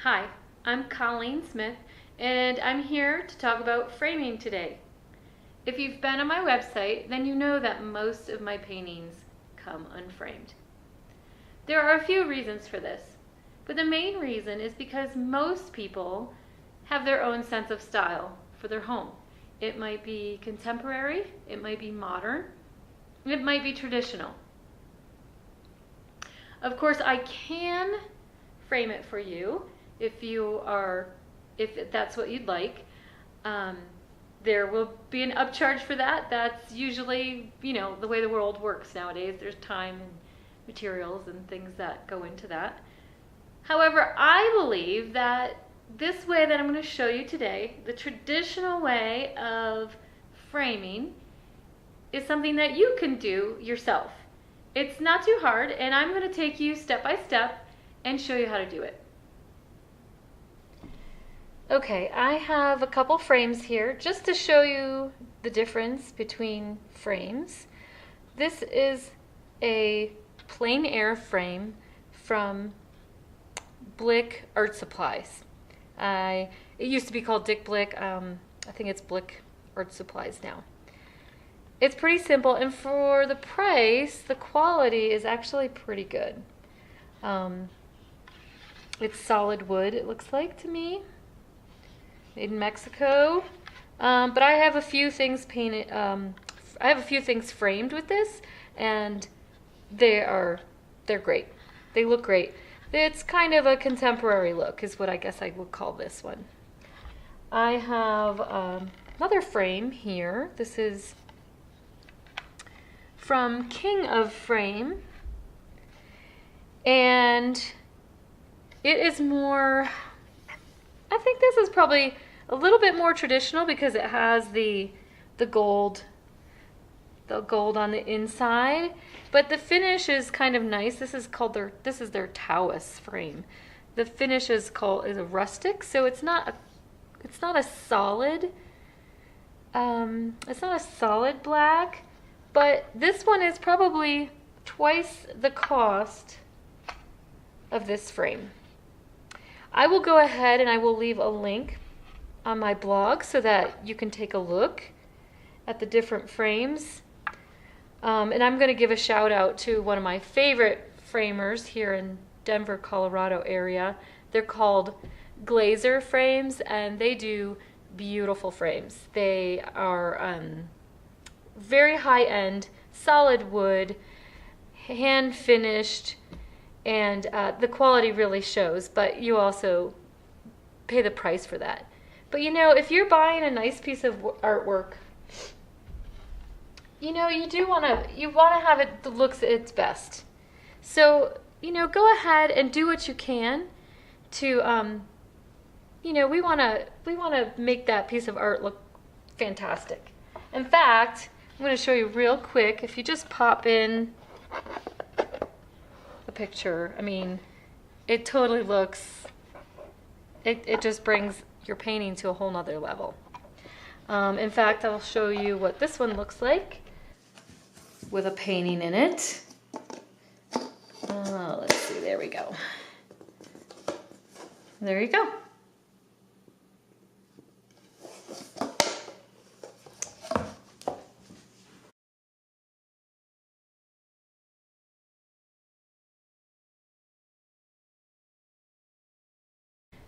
Hi, I'm Colleen Smith, and I'm here to talk about framing today. If you've been on my website, then you know that most of my paintings come unframed. There are a few reasons for this, but the main reason is because most people have their own sense of style for their home. It might be contemporary, it might be modern, it might be traditional. Of course, I can frame it for you if that's what you'd like. There will be an upcharge for that. That's usually, the way the world works nowadays. There's time and materials and things that go into that. However, I believe that this way that I'm going to show you today, the traditional way of framing, is something that you can do yourself. It's not too hard, and I'm going to take you step by step and show you how to do it. Okay, I have a couple frames here just to show you the difference between frames. This is a plein air frame from Blick Art Supplies. It used to be called Dick Blick. I think it's Blick Art Supplies now. It's pretty simple, and for the price, the quality is actually pretty good. It's solid wood, it looks like to me. Made in Mexico. But I have a few things painted. I have a few things framed with this, and they're great. They look great. It's kind of a contemporary look, is what I guess I would call this one. I have another frame here. This is from King of Frame, and it is more, I think this is probably a little bit more traditional because it has the gold on the inside, but the finish is kind of nice. This is their Taoist frame. The finish is a rustic, so it's not a solid black, but this one is probably twice the cost of this frame. I will go ahead and I will leave a link on my blog so that you can take a look at the different frames. And I'm going to give a shout out to one of my favorite framers here in Denver, Colorado area. They're called Glazer Frames, and they do beautiful frames. They are very high-end, solid wood, hand finished, and the quality really shows, but you also pay the price for that. But if you're buying a nice piece of artwork, you want to have it that looks at its best. So go ahead and do what you can to we want to make that piece of art look fantastic. In fact, I'm going to show you real quick. If you just pop in the picture, I mean, it totally looks, it just brings your painting to a whole nother level. In fact, I'll show you what this one looks like with a painting in it. Let's see, there we go. There you go.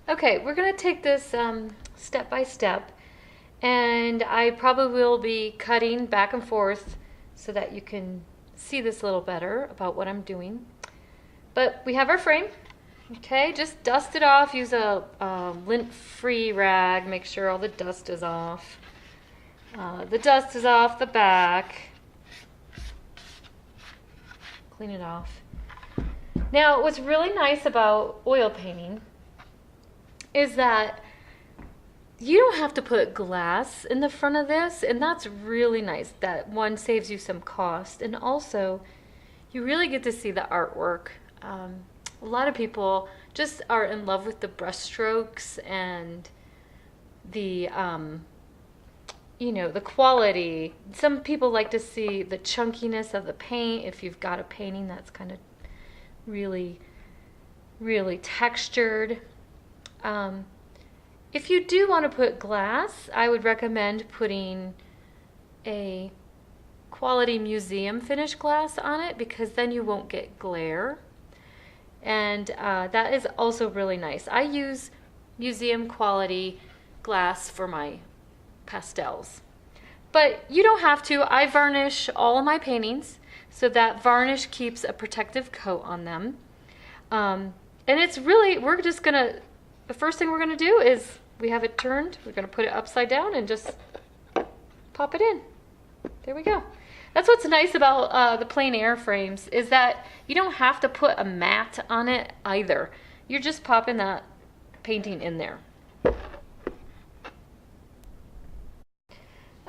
Okay, we're going to take this step by step, and I probably will be cutting back and forth so that you can see this a little better about what I'm doing. But we have our frame. Okay, just dust it off. Use a lint-free rag. Make sure all the dust is off. The dust is off the back. Clean it off. Now, what's really nice about oil painting is that you don't have to put glass in the front of this, and that's really nice. That one saves you some cost, and also you really get to see the artwork. A lot of people just are in love with the brush strokes and the the quality. Some people like to see the chunkiness of the paint. If you've got a painting that's kind of really, really textured. If you do want to put glass, I would recommend putting a quality museum finish glass on it, because then you won't get glare. And that is also really nice. I use museum quality glass for my pastels. But you don't have to. I varnish all of my paintings, so that varnish keeps a protective coat on them. And it's really, the first thing we're gonna do is, we have it turned, we're gonna put it upside down and just pop it in. There we go. That's what's nice about the plein air frames, is that you don't have to put a mat on it either. You're just popping that painting in there.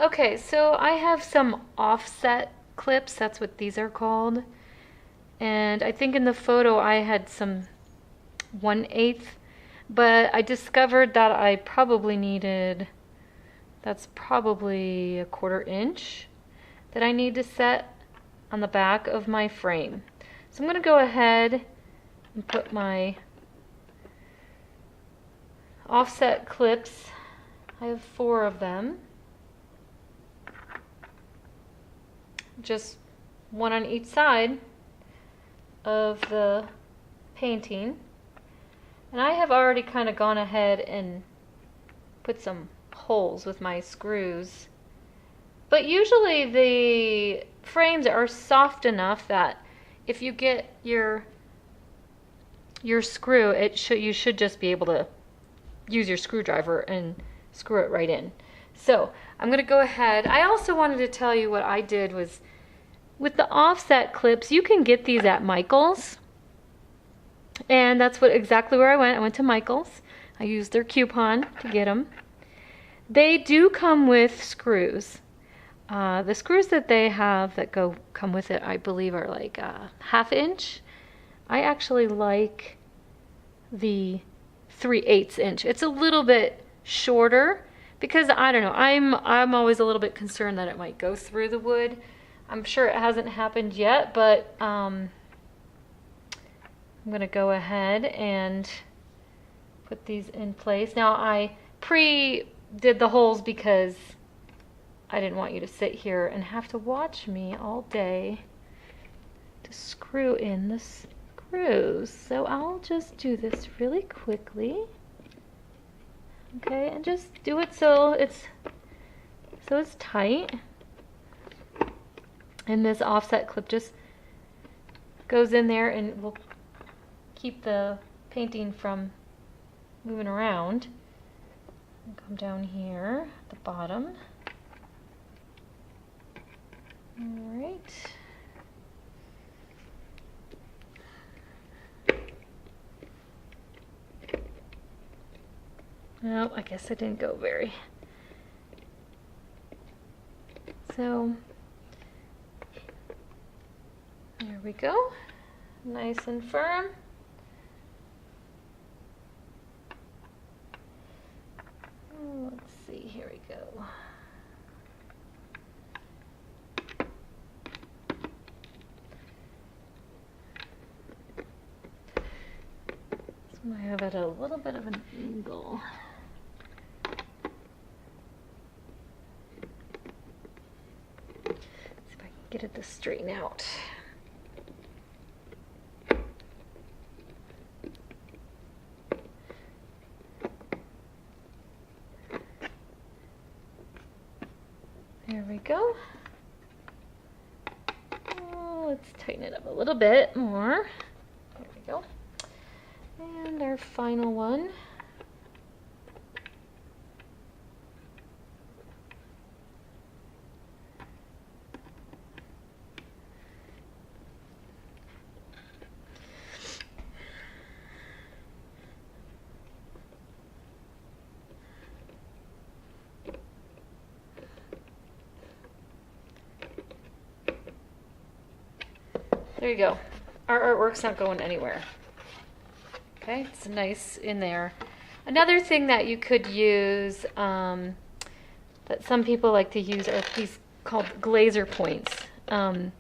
Okay, so I have some offset clips, that's what these are called. And I think in the photo I had some 1/8, but I discovered that I probably needed, that's probably a 1/4 inch that I need to set on the back of my frame. So I'm going to go ahead and put my offset clips. I have 4 of them. Just one on each side of the painting. And I have already kind of gone ahead and put some holes with my screws. But usually the frames are soft enough that if you get your screw, you should just be able to use your screwdriver and screw it right in. So I'm going to go ahead. I also wanted to tell you what I did was, with the offset clips, you can get these at Michael's. And that's exactly where I went. I went to Michael's. I used their coupon to get them. They do come with screws. The screws that they have that come with it, I believe, are like 1/2 inch. I actually like the 3/8 inch. It's a little bit shorter because, I don't know, I'm always a little bit concerned that it might go through the wood. I'm sure it hasn't happened yet, but I'm gonna go ahead and put these in place. Now I did the holes because I didn't want you to sit here and have to watch me all day to screw in the screws. So I'll just do this really quickly. Okay, and just do it so it's tight. And this offset clip just goes in there and will keep the painting from moving around. Come down here at the bottom. All right. No, I guess I didn't go very. So there we go. Nice and firm. Let's see, here we go. So I have it at a little bit of an angle. Let's see if I can get it to straighten out. There we go. Oh, let's tighten it up a little bit more. There we go. And our final one. There you go. Our artwork's not going anywhere. Okay, it's nice in there. Another thing that you could use, that some people like to use, are these called glazer points. They're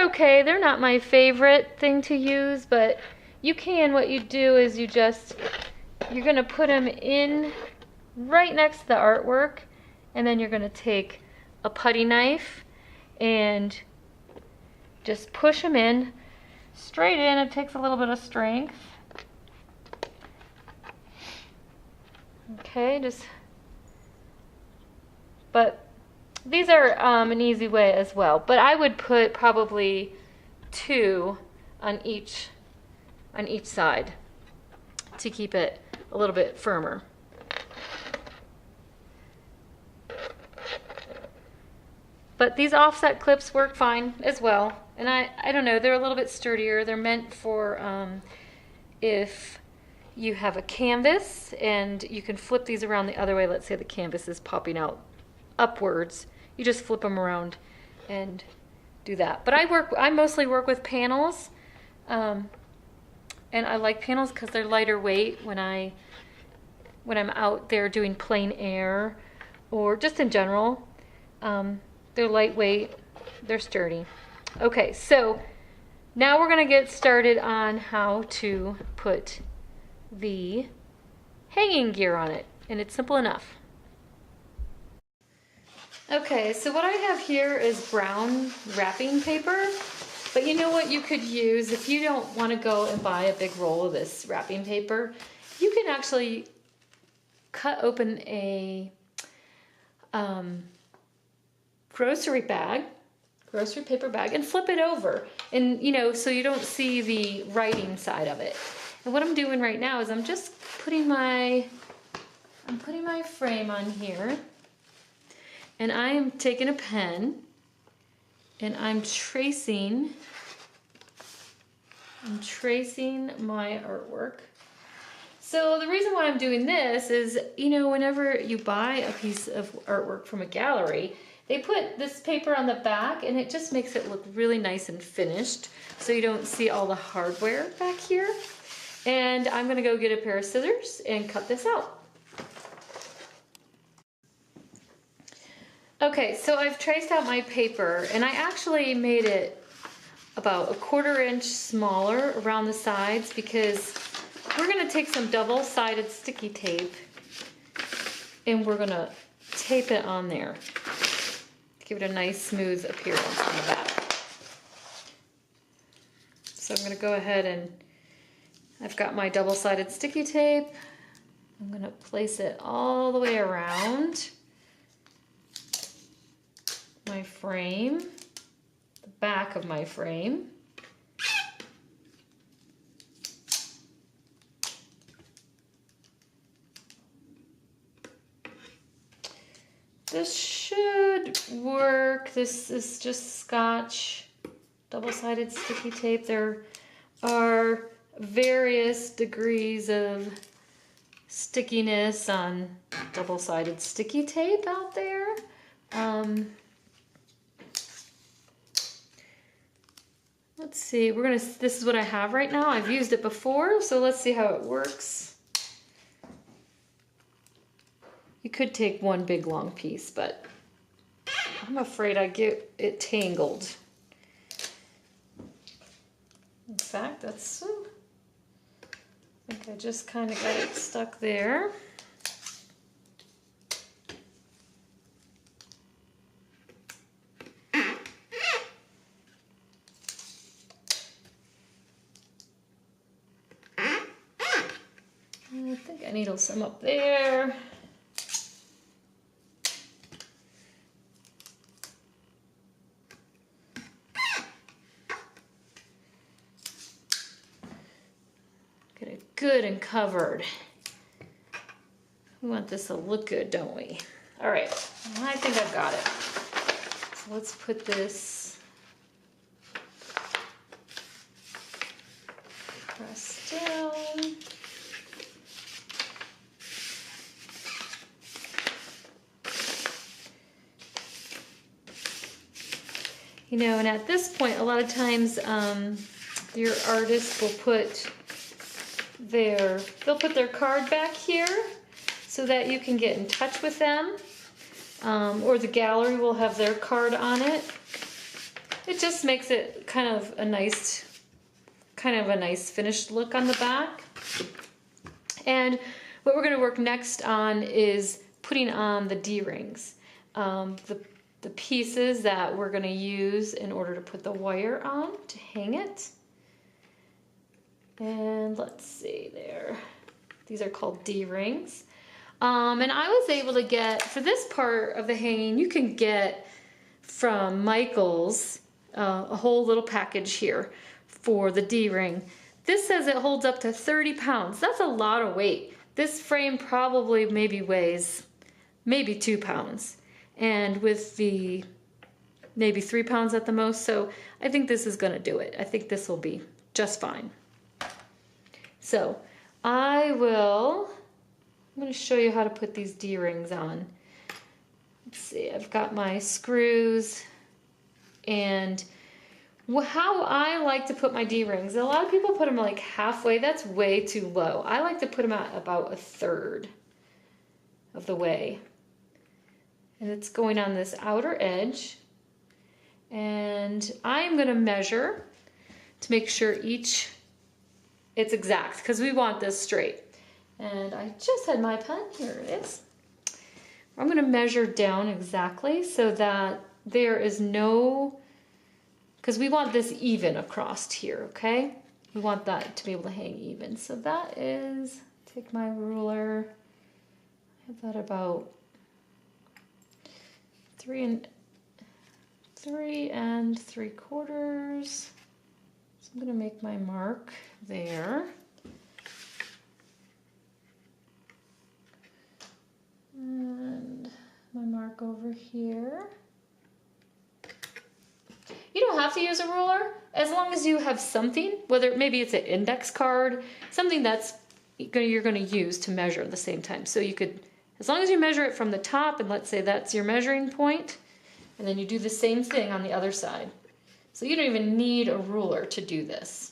okay. They're not my favorite thing to use, but you can. What you do is you just you're gonna put them in right next to the artwork, and then you're gonna take a putty knife and just push them in straight in. It takes a little bit of strength. Okay, but these are an easy way as well. But I would put probably 2 on each side to keep it a little bit firmer. But these offset clips work fine as well. And I don't know, they're a little bit sturdier. They're meant for if you have a canvas and you can flip these around the other way. Let's say the canvas is popping out upwards. You just flip them around and do that. But I mostly work with panels. And I like panels because they're lighter weight when I'm out there doing plein air or just in general. They're lightweight, they're sturdy. Okay, so now we're gonna get started on how to put the hanging gear on it, and it's simple enough. Okay, so what I have here is brown wrapping paper, but you know what you could use if you don't want to go and buy a big roll of this wrapping paper. You can actually cut open a grocery paper bag, and flip it over, and so you don't see the writing side of it. And what I'm doing right now is I'm just putting my frame on here, and I am taking a pen and I'm tracing my artwork. So the reason why I'm doing this is, whenever you buy a piece of artwork from a gallery, they put this paper on the back, and it just makes it look really nice and finished, so you don't see all the hardware back here. And I'm gonna go get a pair of scissors and cut this out. Okay, so I've traced out my paper, and I actually made it about 1/4 inch smaller around the sides because we're gonna take some double-sided sticky tape and we're gonna tape it on there. Give it a nice smooth appearance on the back. So I'm going to go ahead and I've got my double-sided sticky tape. I'm going to place it all the way around my frame, the back of my frame. This should work. This is just Scotch double-sided sticky tape. There are various degrees of stickiness on double-sided sticky tape out there. Let's see, this is what I have right now. I've used it before, so let's see how it works. You could take one big long piece, but I'm afraid I get it tangled. In fact, I think I just kind of got it stuck there. I think I needle some up there. Get it good and covered. We want this to look good, don't we? All right, I think I've got it. So let's put this, press down. And at this point, a lot of times your artist will put they'll put their card back here so that you can get in touch with them, or the gallery will have their card on it. It just makes it kind of a nice finished look on the back. And what we're gonna work next on is putting on the D-rings. The pieces that we're gonna use in order to put the wire on to hang it. And let's see there. These are called D-rings. And I was able to get, for this part of the hanging, you can get from Michaels a whole little package here for the D-ring. This says it holds up to 30 pounds. That's a lot of weight. This frame probably maybe weighs maybe 2 pounds. And with the maybe 3 pounds at the most. So I think this is gonna do it. I think this will be just fine. So I'm gonna show you how to put these D-rings on. Let's see, I've got my screws, and how I like to put my D-rings, a lot of people put them like halfway. That's way too low. I like to put them at about 1/3 of the way. And it's going on this outer edge. And I'm gonna measure to make sure it's exact, because we want this straight. And I just had my pen, here it is. I'm gonna measure down exactly so that there is no, because we want this even across here, okay? We want that to be able to hang even. So that is, take my ruler, I have that about 3 3¾ So I'm gonna make my mark there. And my mark over here. You don't have to use a ruler as long as you have something, whether maybe it's an index card, something that's you're going to use to measure at the same time. So you could, as long as you measure it from the top, and let's say that's your measuring point, and then you do the same thing on the other side. So you don't even need a ruler to do this.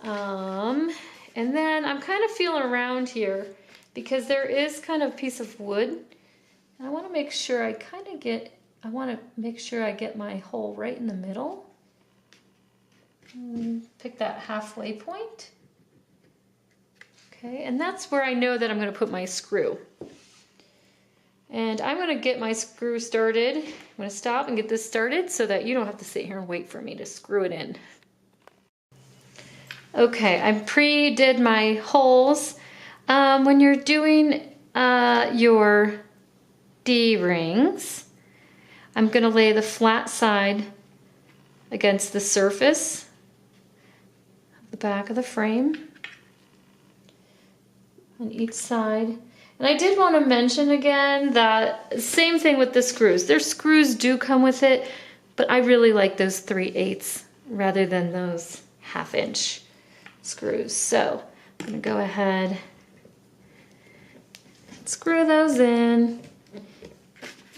And then I'm kind of feeling around here because there is kind of a piece of wood. And I want to make sure I get my hole right in the middle. Pick that halfway point. Okay, and that's where I know that I'm going to put my screw. And I'm going to get my screw started. I'm going to stop and get this started so that you don't have to sit here and wait for me to screw it in. Okay, I pre-did my holes. When you're doing your D-rings, I'm going to lay the flat side against the surface of the back of the frame on each side. And I did want to mention again that same thing with the screws. Their screws do come with it, but I really like those 3/8 rather than those 1/2" screws. So I'm going to go ahead and screw those in.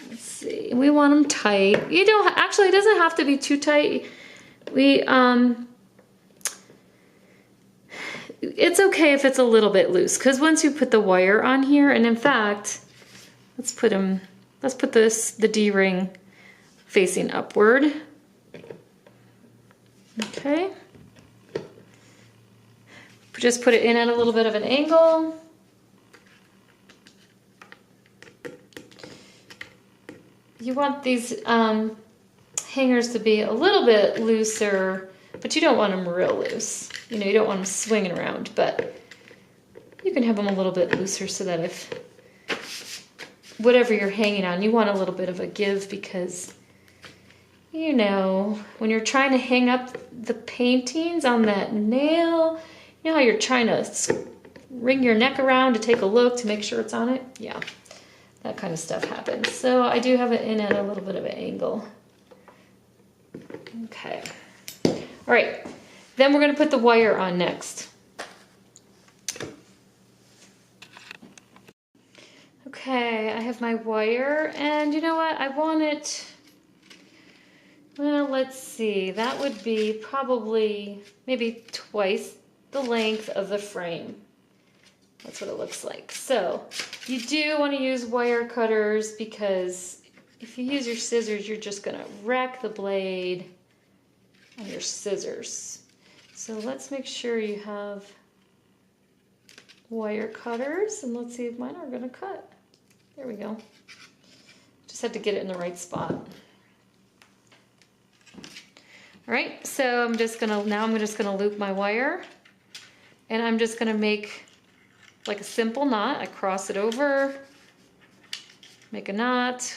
Let's see, we want them tight. You don't, actually it doesn't have to be too tight. It's okay if it's a little bit loose, because once you put the wire on here, and in fact, let's put the D-ring facing upward. Okay. Just put it in at a little bit of an angle. You want these hangers to be a little bit looser, but you don't want them real loose. You know, you don't want them swinging around, but you can have them a little bit looser so that if whatever you're hanging on, you want a little bit of a give, because, you know, when you're trying to hang up the paintings on that nail, you know how you're trying to wring your neck around to take a look to make sure it's on it? Yeah, that kind of stuff happens. So I do have it in at a little bit of an angle. Okay. All right. Then we're going to put the wire on next. Okay, I have my wire, and you know what? I want it, well, let's see. That would be probably maybe twice the length of the frame. That's what it looks like. So you do want to use wire cutters, because if you use your scissors, you're just going to wreck the blade on your scissors. So let's make sure you have wire cutters, and let's see if mine are gonna cut. There we go. Just have to get it in the right spot. All right, so I'm just gonna loop my wire, and I'm just gonna make like a simple knot. I cross it over, make a knot,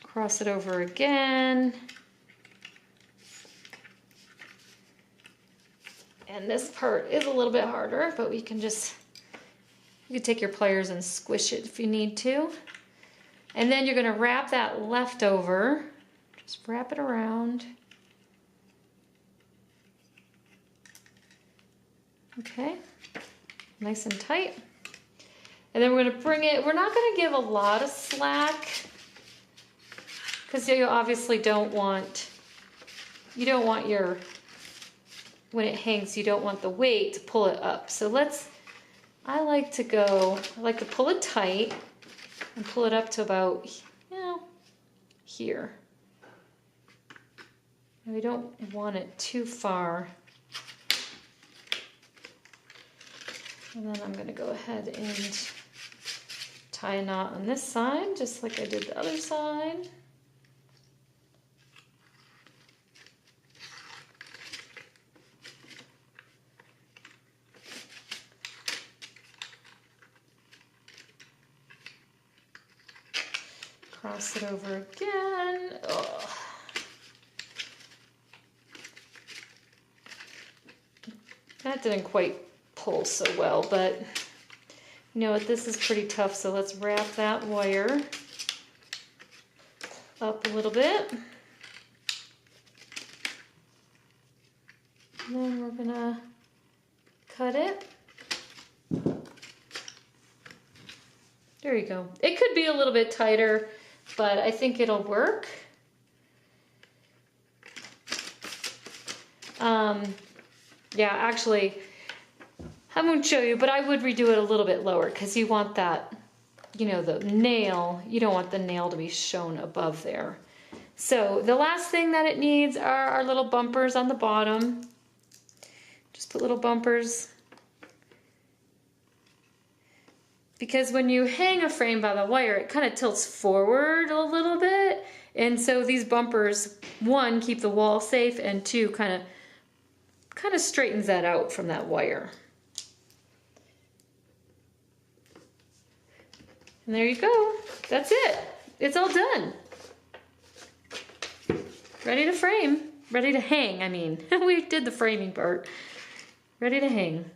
cross it over again. And this part is a little bit harder, but you can take your pliers and squish it if you need to. And then you're gonna wrap that leftover, just wrap it around. Okay, nice and tight. And then we're gonna bring it, we're not gonna give a lot of slack because you obviously don't want your, when it hangs, you don't want the weight to pull it up. So I like to pull it tight and pull it up to about, here. And we don't want it too far. And then I'm gonna go ahead and tie a knot on this side, just like I did the other side. Cross it over again. Ugh. That didn't quite pull so well, but you know what, this is pretty tough, so let's wrap that wire up a little bit. And then we're gonna cut it. There you go. It could be a little bit tighter, but I think it'll work. Yeah, actually, I won't show you, but I would redo it a little bit lower because you want that, the nail, you don't want the nail to be shown above there. So the last thing that it needs are our little bumpers on the bottom. Just put little bumpers. Because when you hang a frame by the wire, it kind of tilts forward a little bit. And so these bumpers, one, keep the wall safe, and two, kind of straightens that out from that wire. And there you go. That's it. It's all done. Ready to frame. Ready to hang, I mean. We did the framing part. Ready to hang.